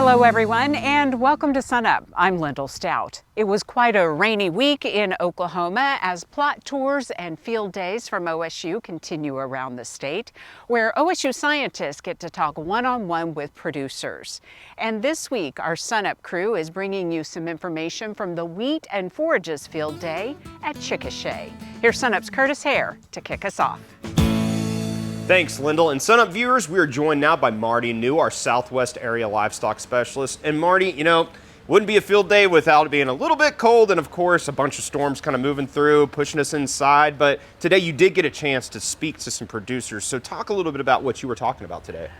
Hello everyone and welcome to SUNUP. I'm Lyndall Stout. It was quite a rainy week in Oklahoma as plot tours and field days from OSU continue around the state, where OSU scientists get to talk one-on-one with producers. And this week our SUNUP crew is bringing you some information from the Wheat and Forages Field Day at Chickasha. Here's SUNUP's Curtis Hare to kick us off. Thanks, Lyndall. And SUNUP viewers, we are joined now by Marty New, our Southwest area livestock specialist. And Marty, you know, wouldn't be a field day without it being a little bit cold and, of course, a bunch of storms kind of moving through, pushing us inside. But today you did get a chance to speak to some producers. So talk a little bit about what you were talking about today.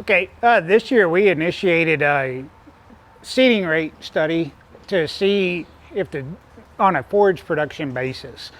Okay, this year we initiated a seeding rate study to see if on a forage production basis.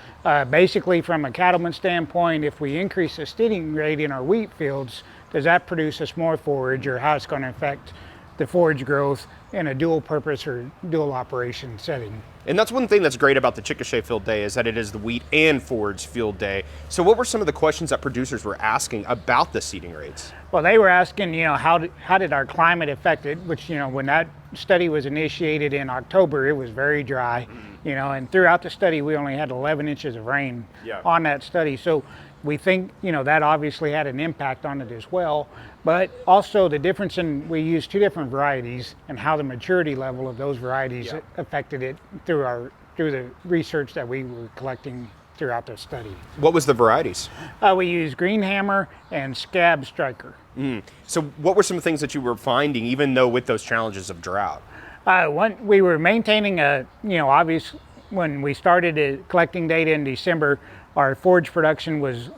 Basically, from a cattleman standpoint, if we increase the seeding rate in our wheat fields, does that produce us more forage, or how it's going to affect the forage growth in a dual purpose or dual operation setting? And that's one thing that's great about the Chickasha Field Day is that it is the wheat and forage field day. So what were some of the questions that producers were asking about the seeding rates? Well, they were asking, you know, how did our climate affect it, which, you know, when that study was initiated in October, it was very dry, you know, and throughout the study, we only had 11 inches of rain on that study. So we think, you know, that obviously had an impact on it as well. But also the difference in, we used two different varieties and how the maturity level of those varieties affected it through the research that we were collecting throughout the study. What was the varieties? We used Green Hammer and Scab Striker. So what were some of the things that you were finding, even though with those challenges of drought? We were maintaining obvious, when we started collecting data in December, our forage production was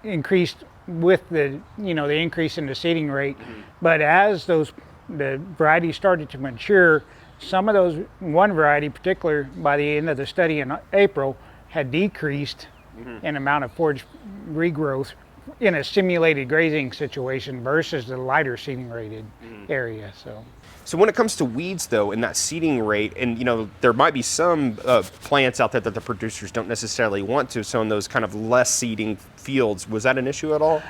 increased with the increase in the seeding rate. But as the varieties started to mature, some of those, one variety in particular, by the end of the study in April, had decreased in amount of forage regrowth in a simulated grazing situation versus the lighter seeding rated area. So when it comes to weeds, though, and that seeding rate, and, you know, there might be some plants out there that the producers don't necessarily want to, so in those kind of less seeding fields, was that an issue at all?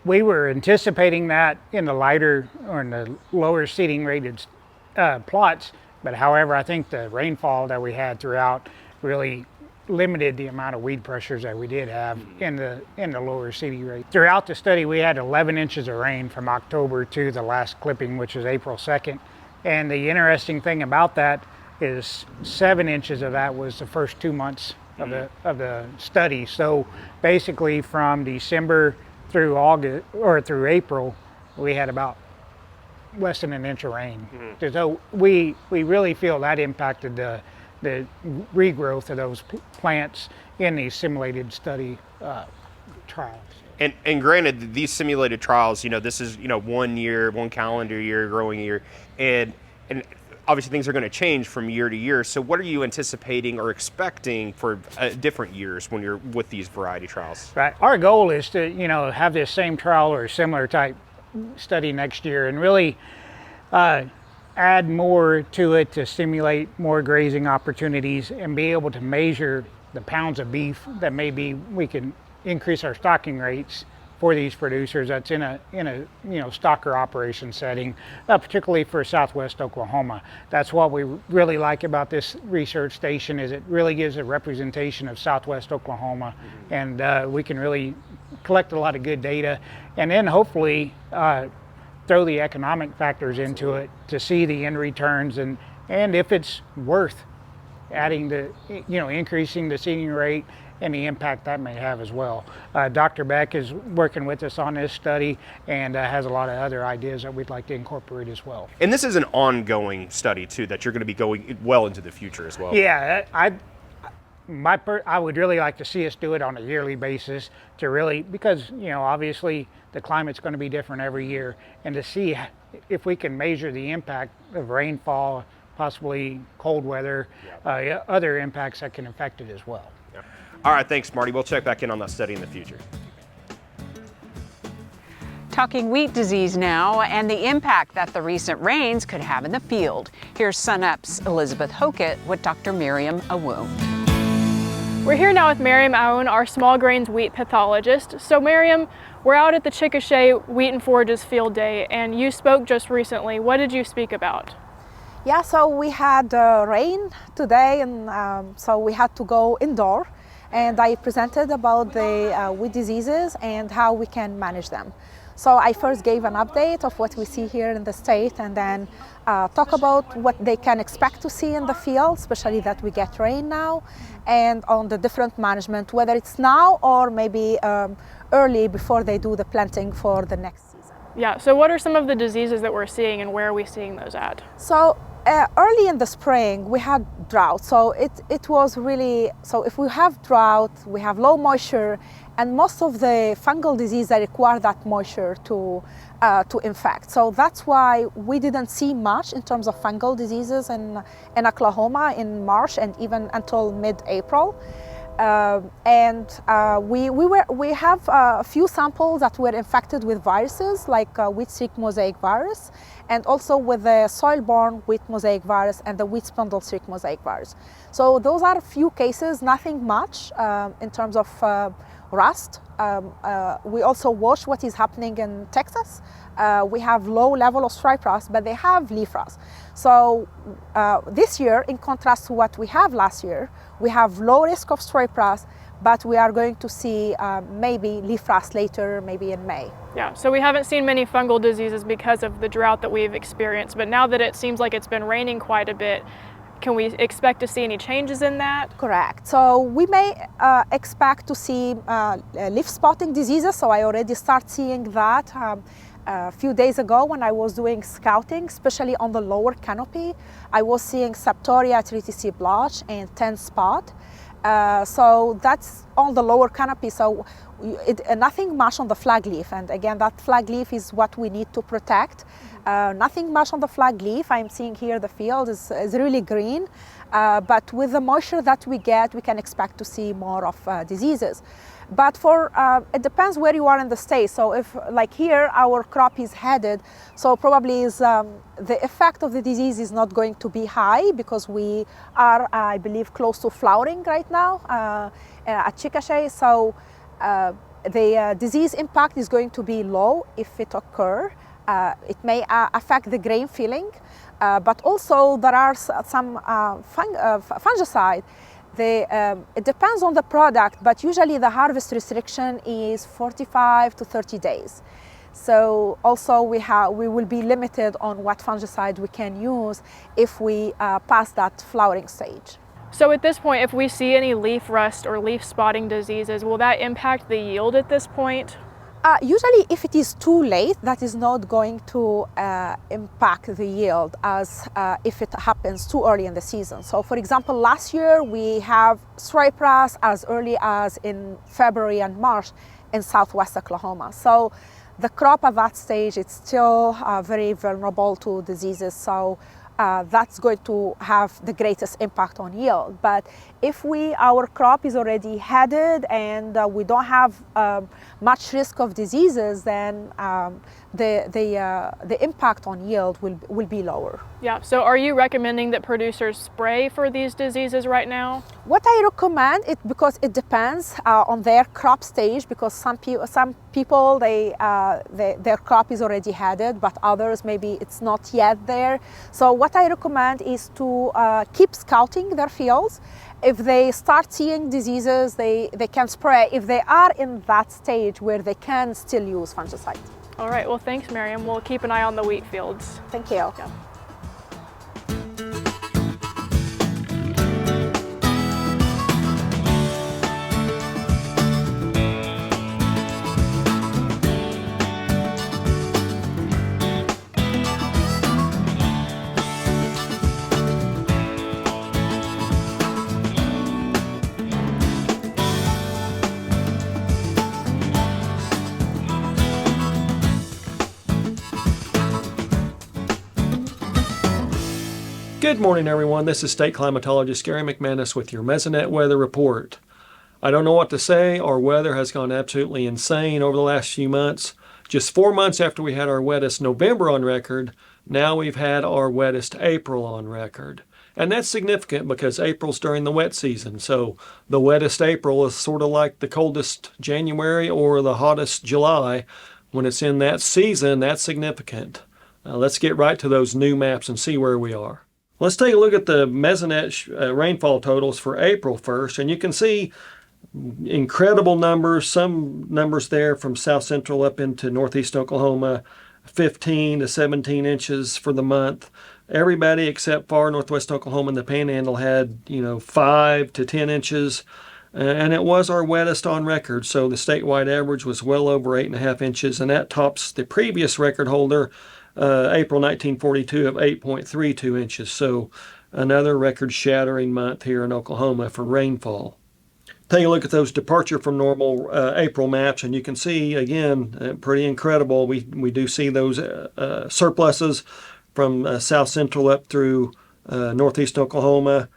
We were anticipating that in the lighter or in the lower seeding rated plots, but however, I think the rainfall that we had throughout really limited the amount of weed pressures that we did have in the lower seeding rate. Throughout the study, we had 11 inches of rain from October to the last clipping, which is April 2nd. And the interesting thing about that is 7 inches of that was the first 2 months of the study. So basically from December through August or through April, we had about less than an inch of rain. So we really feel that impacted the regrowth of those plants in these simulated study trials. And granted, these simulated trials, you know, this is, you know, 1 year, 1 calendar year, growing year, and obviously things are going to change from year to year. So what are you anticipating or expecting for different years when you're with these variety trials? Right. Our goal is to, you know, have this same trial or similar type study next year and really add more to it to stimulate more grazing opportunities and be able to measure the pounds of beef that maybe we can increase our stocking rates for these producers that's in a stocker operation setting, particularly for Southwest Oklahoma. That's what we really like about this research station, is it really gives a representation of Southwest Oklahoma, and we can really collect a lot of good data, and then hopefully throw the economic factors into it to see the end returns and if it's worth adding increasing the seeding rate and the impact that may have as well. Dr. Beck is working with us on this study and has a lot of other ideas that we'd like to incorporate as well. And this is an ongoing study too, that you're going to be going well into the future as well. Yeah, I would really like to see us do it on a yearly basis to really, because, you know, obviously the climate's going to be different every year, and to see if we can measure the impact of rainfall, possibly cold weather, other impacts that can affect it as well. All right, thanks, Marty. We'll check back in on that study in the future. Talking wheat disease now and the impact that the recent rains could have in the field. Here's SUNUP's Elizabeth Hokett with Dr. Meriem Aoun. We're here now with Meriem Aoun, our small grains wheat pathologist. So Meriem, We're out at the Chickasha Wheat Forages Field Day, and you spoke just recently. What did you speak about? Yeah, so we had rain today, and so we had to go indoor, and I presented about the wheat diseases and how we can manage them. So I first gave an update of what we see here in the state, and then talk about what they can expect to see in the field, especially that we get rain now, and on the different management, whether it's now or maybe early before they do the planting for the next season. Yeah, so what are some of the diseases that we're seeing, and where are we seeing those at? So early in the spring we had drought, so it was really, so if we have drought, we have low moisture, and most of the fungal disease that require that moisture to infect. So that's why we didn't see much in terms of fungal diseases in Oklahoma in March and even until mid-April. We have a few samples that were infected with viruses like wheat streak mosaic virus, and also with the soil-borne wheat mosaic virus and the wheat spindle streak mosaic virus. So those are a few cases, nothing much in terms of rust. We also watch what is happening in Texas. We have low level of stripe rust, but they have leaf rust. So this year, in contrast to what we have last year, we have low risk of stripe rust, but we are going to see maybe leaf rust later, maybe in May. Yeah, so we haven't seen many fungal diseases because of the drought that we've experienced, but now that it seems like it's been raining quite a bit, can we expect to see any changes in that? Correct. So we may expect to see leaf spotting diseases. So I already start seeing that a few days ago when I was doing scouting, especially on the lower canopy. I was seeing Septoria triticale blotch and 10 spot. So that's on the lower canopy. So nothing much on the flag leaf. And again, that flag leaf is what we need to protect. Nothing much on the flag leaf. I'm seeing here the field is really green, but with the moisture that we get, we can expect to see more of diseases. But it depends where you are in the state. So if, like here, our crop is headed, so probably the effect of the disease is not going to be high because we are, I believe, close to flowering right now at Chickasha. So the disease impact is going to be low if it occurs. It may affect the grain filling, but also there are some fungicide. It depends on the product, but usually the harvest restriction is 45 to 30 days. So also we will be limited on what fungicide we can use if we pass that flowering stage. So at this point, if we see any leaf rust or leaf spotting diseases, will that impact the yield at this point? Usually if it is too late, that is not going to impact the yield as if it happens too early in the season. So for example, last year we have stripe rust as early as in February and March in southwest Oklahoma. So the crop at that stage, it's still very vulnerable to diseases. So that's going to have the greatest impact on yield. But if our crop is already headed and we don't have much risk of diseases, then the impact on yield will be lower. Yeah, so are you recommending that producers spray for these diseases right now? What I recommend, because it depends on their crop stage, because some people their crop is already headed, but others maybe it's not yet there. So what I recommend is to keep scouting their fields. If they start seeing diseases, they can spray if they are in that stage where they can still use fungicide. All right, well, thanks, Meriem. We'll keep an eye on the wheat fields. Thank you. Yeah. Good morning, everyone. This is State Climatologist Gary McManus with your Mesonet Weather Report. I don't know what to say. Our weather has gone absolutely insane over the last few months. Just 4 months after we had our wettest November on record, now we've had our wettest April on record. And that's significant because April's during the wet season. So the wettest April is sort of like the coldest January or the hottest July. When it's in that season, that's significant. Let's get right to those new maps and see where we are. Let's take a look at the Mesonet rainfall totals for April first, and you can see incredible numbers, some numbers there from south central up into northeast Oklahoma, 15 to 17 inches for the month. Everybody except far northwest Oklahoma and the Panhandle had, 5 to 10 inches. And it was our wettest on record, so the statewide average was well over 8.5 inches, and that tops the previous record holder, April 1942, of 8.32 inches. So another record-shattering month here in Oklahoma for rainfall. Take a look at those departure from normal April maps, and you can see, again, pretty incredible. We do see those surpluses from south central up through northeast Oklahoma,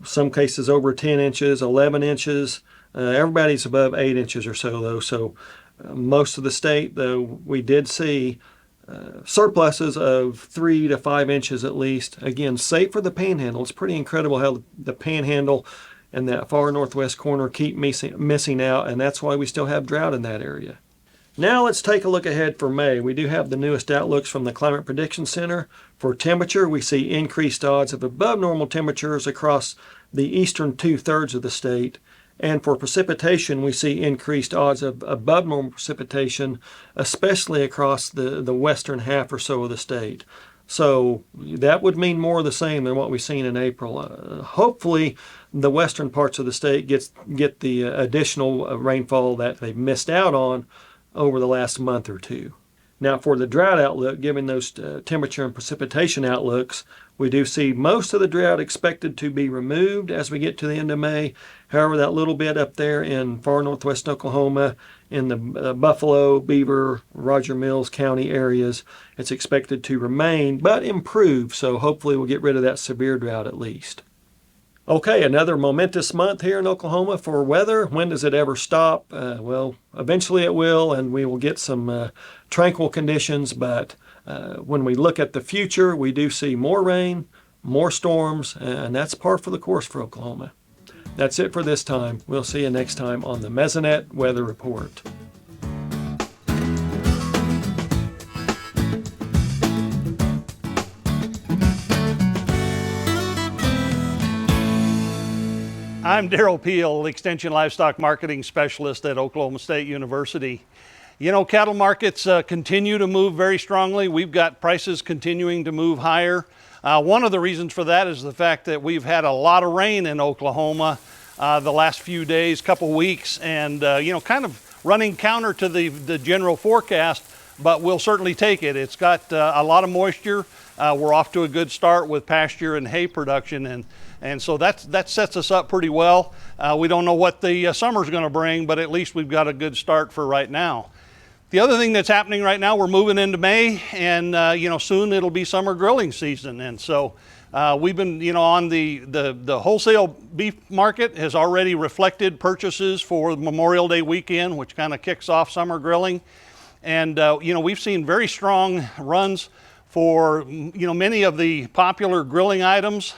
some cases over 10 inches, 11 inches. Everybody's above 8 inches or so, though. So most of the state, though, we did see surpluses of 3 to 5 inches at least. Again, save for the Panhandle. It's pretty incredible how the Panhandle and that far northwest corner keep missing out, and that's why we still have drought in that area. Now let's take a look ahead for May. We do have the newest outlooks from the Climate Prediction Center. For temperature, we see increased odds of above normal temperatures across the eastern 2/3 of the state. And for precipitation, we see increased odds of above normal precipitation, especially across the western half or so of the state. So that would mean more of the same than what we've seen in April. Hopefully, the western parts of the state get the additional rainfall that they've missed out on over the last month or two. Now for the drought outlook, given those temperature and precipitation outlooks, we do see most of the drought expected to be removed as we get to the end of May. However, that little bit up there in far northwest Oklahoma, in the Buffalo, Beaver, Roger Mills County areas, it's expected to remain, but improve. So hopefully we'll get rid of that severe drought at least. Okay, another momentous month here in Oklahoma for weather. When does it ever stop? Well, eventually it will, and we will get some tranquil conditions, but when we look at the future, we do see more rain, more storms, and that's par for the course for Oklahoma. That's it for this time. We'll see you next time on the Mesonet Weather Report. I'm Derrell Peel, Extension Livestock Marketing Specialist at Oklahoma State University. Cattle markets continue to move very strongly. We've got prices continuing to move higher. One of the reasons for that is the fact that we've had a lot of rain in Oklahoma the last few days, couple weeks, and kind of running counter to the general forecast, but we'll certainly take it. It's got a lot of moisture. We're off to a good start with pasture and hay production, and so that sets us up pretty well. We don't know what the summer's going to bring, but at least we've got a good start for right now. The other thing that's happening right now, we're moving into May, and soon it'll be summer grilling season, and so we've been on the wholesale beef market has already reflected purchases for Memorial Day weekend, which kind of kicks off summer grilling, and we've seen very strong runs for many of the popular grilling items.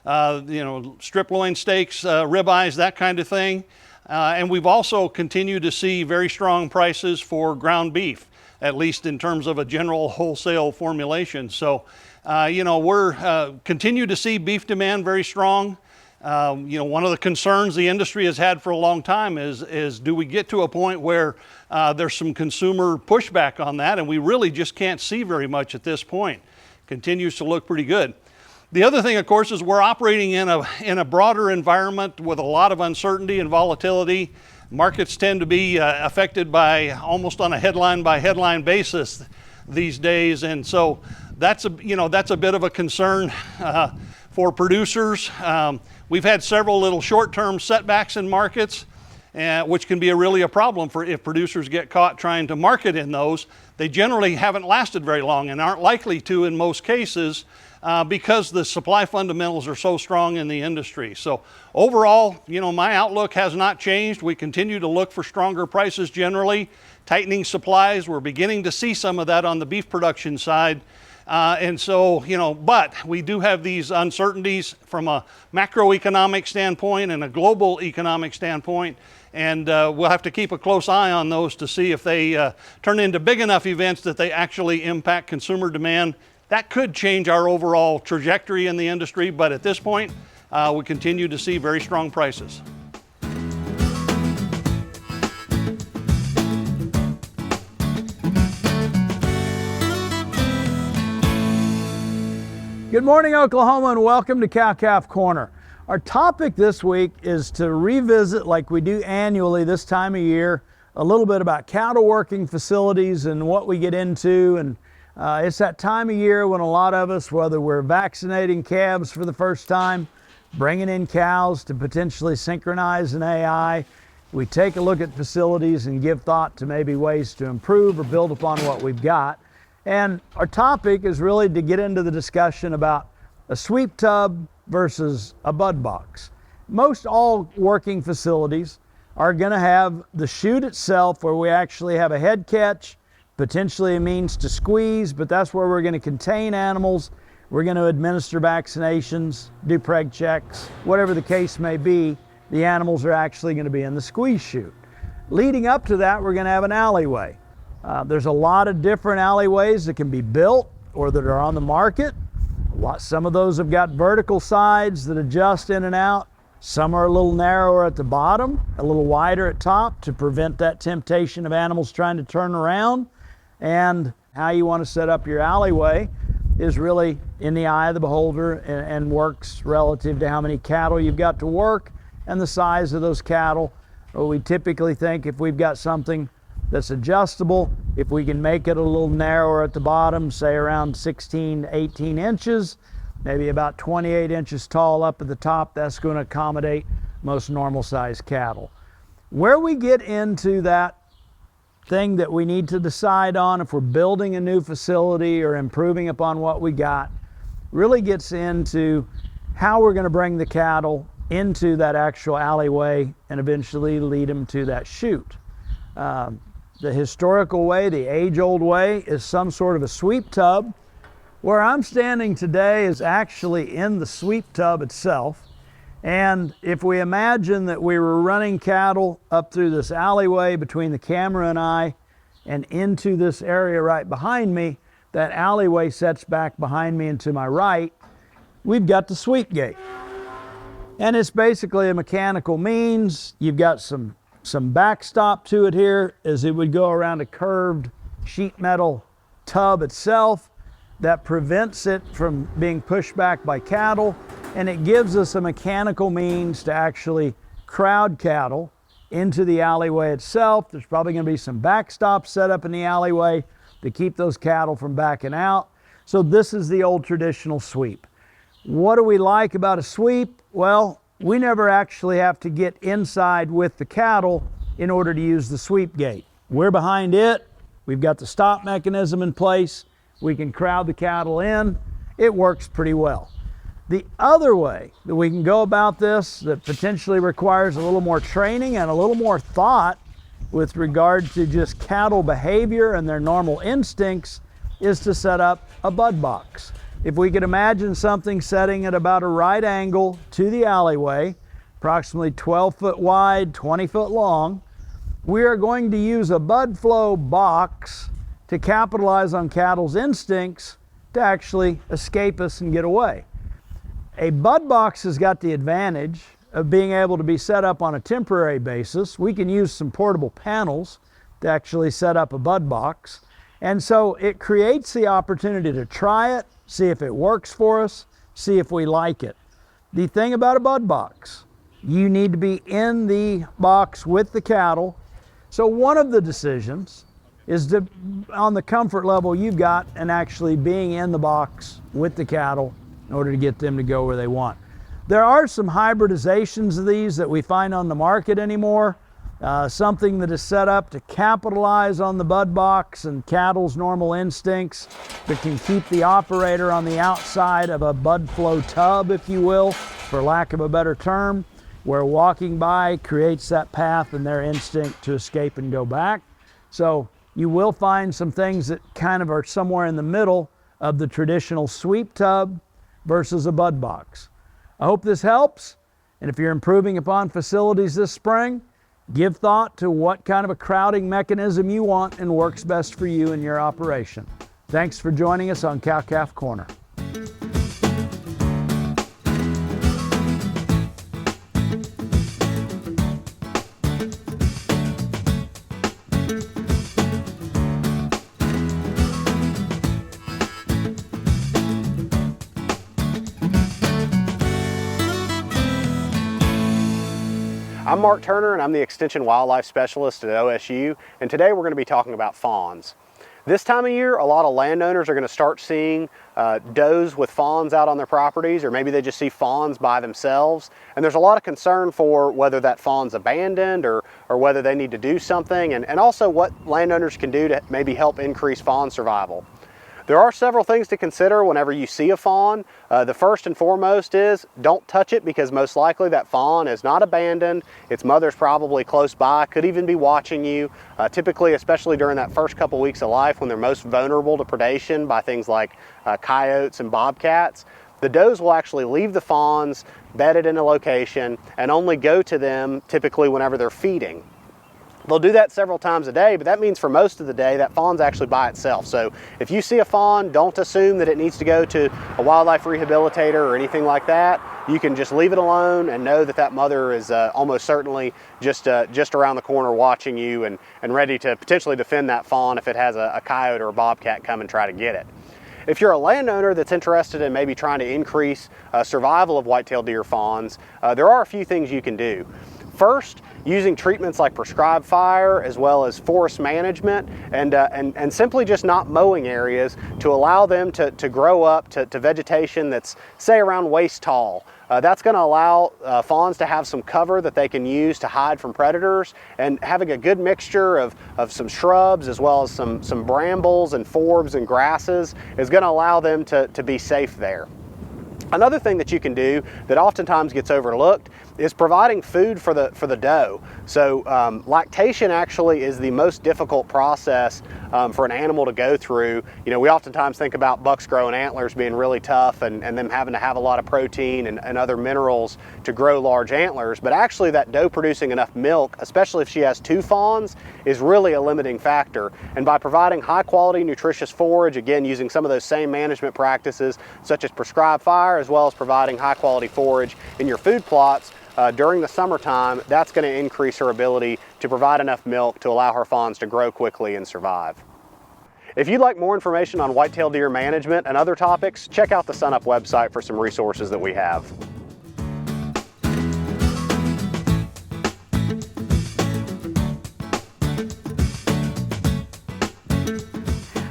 Strip loin steaks, ribeyes, that kind of thing. And we've also continued to see very strong prices for ground beef, at least in terms of a general wholesale formulation. So, we're continue to see beef demand very strong. One of the concerns the industry has had for a long time is do we get to a point where there's some consumer pushback on that, and we really just can't see very much at this point. Continues to look pretty good. The other thing, of course, is we're operating in a broader environment with a lot of uncertainty and volatility. Markets tend to be affected by almost on a headline by headline basis these days, and so that's a bit of a concern for producers. We've had several little short-term setbacks in markets, which can be really a problem for if producers get caught trying to market in those. They generally haven't lasted very long and aren't likely to in most cases. Because the supply fundamentals are so strong in the industry. So overall, my outlook has not changed. We continue to look for stronger prices generally, tightening supplies. We're beginning to see some of that on the beef production side. And so, but we do have these uncertainties from a macroeconomic standpoint and a global economic standpoint. And we'll have to keep a close eye on those to see if they turn into big enough events that they actually impact consumer demand. That could change our overall trajectory in the industry, but at this point, we continue to see very strong prices. Good morning, Oklahoma, and welcome to Cow-Calf Corner. Our topic this week is to revisit, like we do annually this time of year, a little bit about cattle working facilities and what we get into. And it's that time of year when a lot of us, whether we're vaccinating calves for the first time, bringing in cows to potentially synchronize an AI, we take a look at facilities and give thought to maybe ways to improve or build upon what we've got. And our topic is really to get into the discussion about a sweep tub versus a bud box. Most all working facilities are going to have the chute itself where we actually have a head catch, potentially a means to squeeze, but that's where we're going to contain animals. We're going to administer vaccinations, do preg checks, whatever the case may be. The animals are actually going to be in the squeeze chute. Leading up to that, we're going to have an alleyway. There's a lot of different alleyways that can be built or that are on the market. Some of those have got vertical sides that adjust in and out. Some are a little narrower at the bottom, a little wider at top to prevent that temptation of animals trying to turn around. And how you want to set up your alleyway is really in the eye of the beholder and works relative to how many cattle you've got to work and the size of those cattle. We typically think if we've got something that's adjustable, if we can make it a little narrower at the bottom, say around 16 to 18 inches, maybe about 28 inches tall up at the top, that's going to accommodate most normal sized cattle. Where we get into that thing that we need to decide on if we're building a new facility or improving upon what we got really gets into how we're going to bring the cattle into that actual alleyway and eventually lead them to that chute. The historical way, the age-old way, is some sort of a sweep tub. Where I'm standing today is actually in the sweep tub itself. And if we imagine that we were running cattle up through this alleyway between the camera and I and into this area right behind me, that alleyway sets back behind me and to my right, we've got the sweep gate. And it's basically a mechanical means. You've got some backstop to it here as it would go around a curved sheet metal tub itself that prevents it from being pushed back by cattle, and it gives us a mechanical means to actually crowd cattle into the alleyway itself. There's probably going to be some backstops set up in the alleyway to keep those cattle from backing out. So this is the old traditional sweep. What do we like about a sweep? Well, we never actually have to get inside with the cattle in order to use the sweep gate. We're behind it. We've got the stop mechanism in place. We can crowd the cattle in. It works pretty well. The other way that we can go about this that potentially requires a little more training and a little more thought with regard to just cattle behavior and their normal instincts is to set up a bud box. If we could imagine something setting at about a right angle to the alleyway, approximately 12 foot wide, 20 foot long, we are going to use a bud flow box to capitalize on cattle's instincts to actually escape us and get away. A bud box has got the advantage of being able to be set up on a temporary basis. We can use some portable panels to actually set up a bud box. And so it creates the opportunity to try it, see if it works for us, see if we like it. The thing about a bud box, you need to be in the box with the cattle. So one of the decisions is to, on the comfort level you've got and actually being in the box with the cattle in order to get them to go where they want. There are some hybridizations of these that we find on the market anymore. Something that is set up to capitalize on the bud box and cattle's normal instincts, but can keep the operator on the outside of a bud flow tub, if you will, for lack of a better term, where walking by creates that path and their instinct to escape and go back. So you will find some things that kind of are somewhere in the middle of the traditional sweep tub versus a bud box. I hope this helps, and if you're improving upon facilities this spring, give thought to what kind of a crowding mechanism you want and works best for you and your operation. Thanks for joining us on Cow-Calf Corner. I'm Mark Turner, and I'm the Extension Wildlife Specialist at OSU, and today we're going to be talking about fawns. This time of year, a lot of landowners are going to start seeing does with fawns out on their properties, or maybe they just see fawns by themselves, and there's a lot of concern for whether that fawn's abandoned or whether they need to do something, and also what landowners can do to maybe help increase fawn survival. There are several things to consider whenever you see a fawn. The first and foremost is don't touch it, because most likely that fawn is not abandoned. Its mother's probably close by, could even be watching you. Typically, especially during that first couple weeks of life when they're most vulnerable to predation by things like coyotes and bobcats, the does will actually leave the fawns bedded in a location and only go to them typically whenever they're feeding. They'll do that several times a day, but that means for most of the day that fawn's actually by itself. So if you see a fawn, don't assume that it needs to go to a wildlife rehabilitator or anything like that. You can just leave it alone and know that that mother is almost certainly just around the corner watching you and ready to potentially defend that fawn if it has a coyote or a bobcat come and try to get it. If you're a landowner that's interested in maybe trying to increase survival of white-tailed deer fawns, there are a few things you can do. First, using treatments like prescribed fire as well as forest management and simply just not mowing areas to allow them to grow up to vegetation that's, say, around waist tall. That's going to allow fawns to have some cover that they can use to hide from predators, and having a good mixture of some shrubs as well as some brambles and forbs and grasses is going to allow them to be safe there. Another thing that you can do that oftentimes gets overlooked is providing food for the doe. So lactation actually is the most difficult process for an animal to go through. You know, we oftentimes think about bucks growing antlers being really tough and them having to have a lot of protein and other minerals to grow large antlers, but actually that doe producing enough milk, especially if she has two fawns, is really a limiting factor. And by providing high quality nutritious forage, again using some of those same management practices such as prescribed fire as well as providing high quality forage in your food plots, during the summertime, that's going to increase her ability to provide enough milk to allow her fawns to grow quickly and survive. If you'd like more information on white-tailed deer management and other topics, check out the SUNUP website for some resources that we have.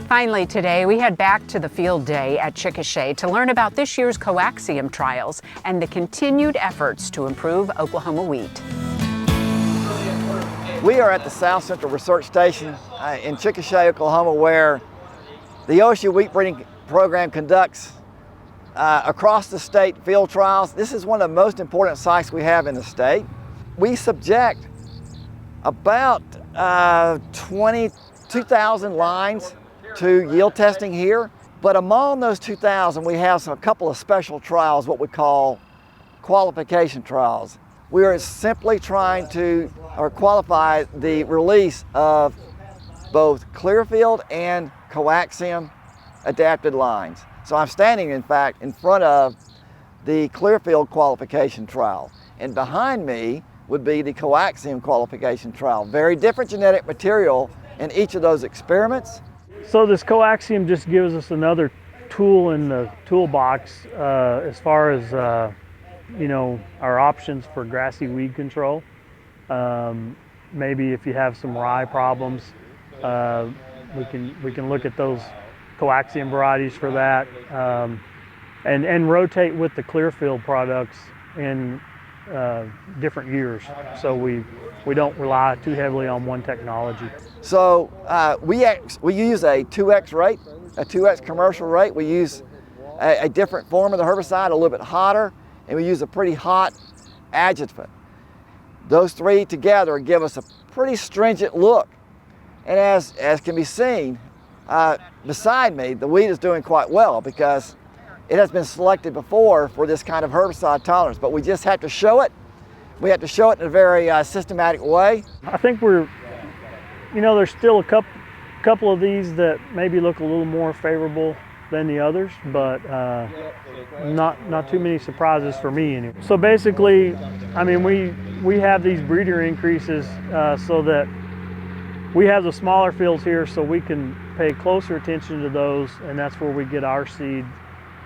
Finally today, we head back to the field day at Chickasha to learn about this year's coaxium trials and the continued efforts to improve Oklahoma wheat. We are at the South Central Research Station in Chickasha, Oklahoma, where the OSU Wheat Breeding Program conducts across the state field trials. This is one of the most important sites we have in the state. We subject about 22,000 lines to yield testing here, but among those 2,000 we have a couple of special trials, what we call qualification trials. We are simply trying to qualify the release of both Clearfield and coaxium adapted lines. So I'm standing in fact in front of the Clearfield qualification trial, and behind me would be the coaxium qualification trial. Very different genetic material in each of those experiments. So this coaxium just gives us another tool in the toolbox as far as you know, our options for grassy weed control. Maybe if you have some rye problems, we can look at those coaxium varieties for that, and rotate with the Clearfield products in different years, so we don't rely too heavily on one technology. So we use a 2X rate, a 2X commercial rate. We use a different form of the herbicide, a little bit hotter, and we use a pretty hot adjuvant. Those three together give us a pretty stringent look. And as can be seen, beside me, the wheat is doing quite well because it has been selected before for this kind of herbicide tolerance, but we just have to show it. We have to show it in a very systematic way. I think we're, there's still a couple of these that maybe look a little more favorable than the others, but not too many surprises for me anyway. So basically, I mean, we have these breeder increases so that we have the smaller fields here, so we can pay closer attention to those, and that's where we get our seed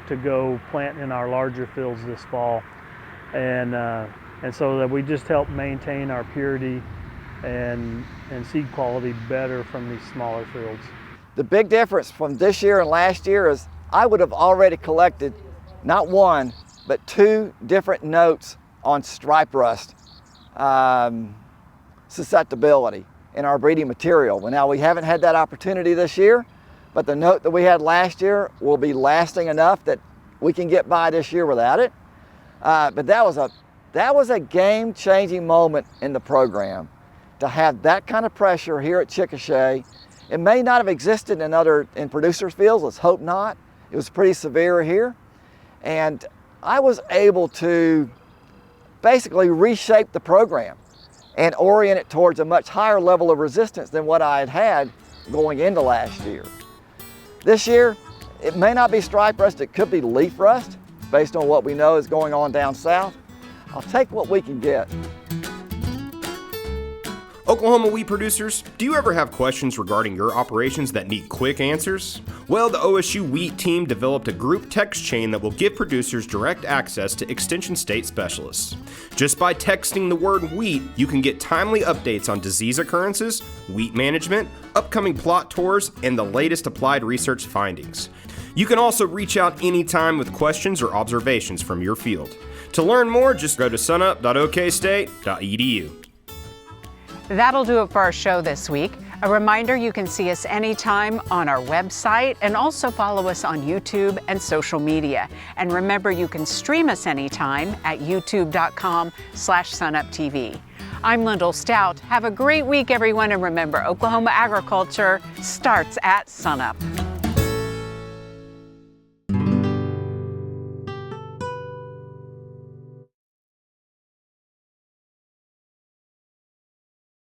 to go plant in our larger fields this fall, and so that we just help maintain our purity and seed quality better from these smaller fields. The big difference from this year and last year is I would have already collected not one, but 2 different notes on stripe rust susceptibility in our breeding material. Well, now we haven't had that opportunity this year, but the note that we had last year will be lasting enough that we can get by this year without it. But that was a game-changing moment in the program to have that kind of pressure here at Chickasha. It may not have existed in producers' fields, let's hope not. It was pretty severe here. And I was able to basically reshape the program and orient it towards a much higher level of resistance than what I had going into last year. This year, it may not be stripe rust, it could be leaf rust, based on what we know is going on down south. I'll take what we can get. Oklahoma wheat producers, do you ever have questions regarding your operations that need quick answers? Well, the OSU Wheat team developed a group text chain that will give producers direct access to Extension State specialists. Just by texting the word wheat, you can get timely updates on disease occurrences, wheat management, upcoming plot tours, and the latest applied research findings. You can also reach out anytime with questions or observations from your field. To learn more, just go to sunup.okstate.edu. That'll do it for our show this week. A reminder, you can see us anytime on our website and also follow us on YouTube and social media. And remember, you can stream us anytime at youtube.com/SUNUPTV. I'm Lyndall Stout. Have a great week, everyone, and remember, Oklahoma agriculture starts at sunup.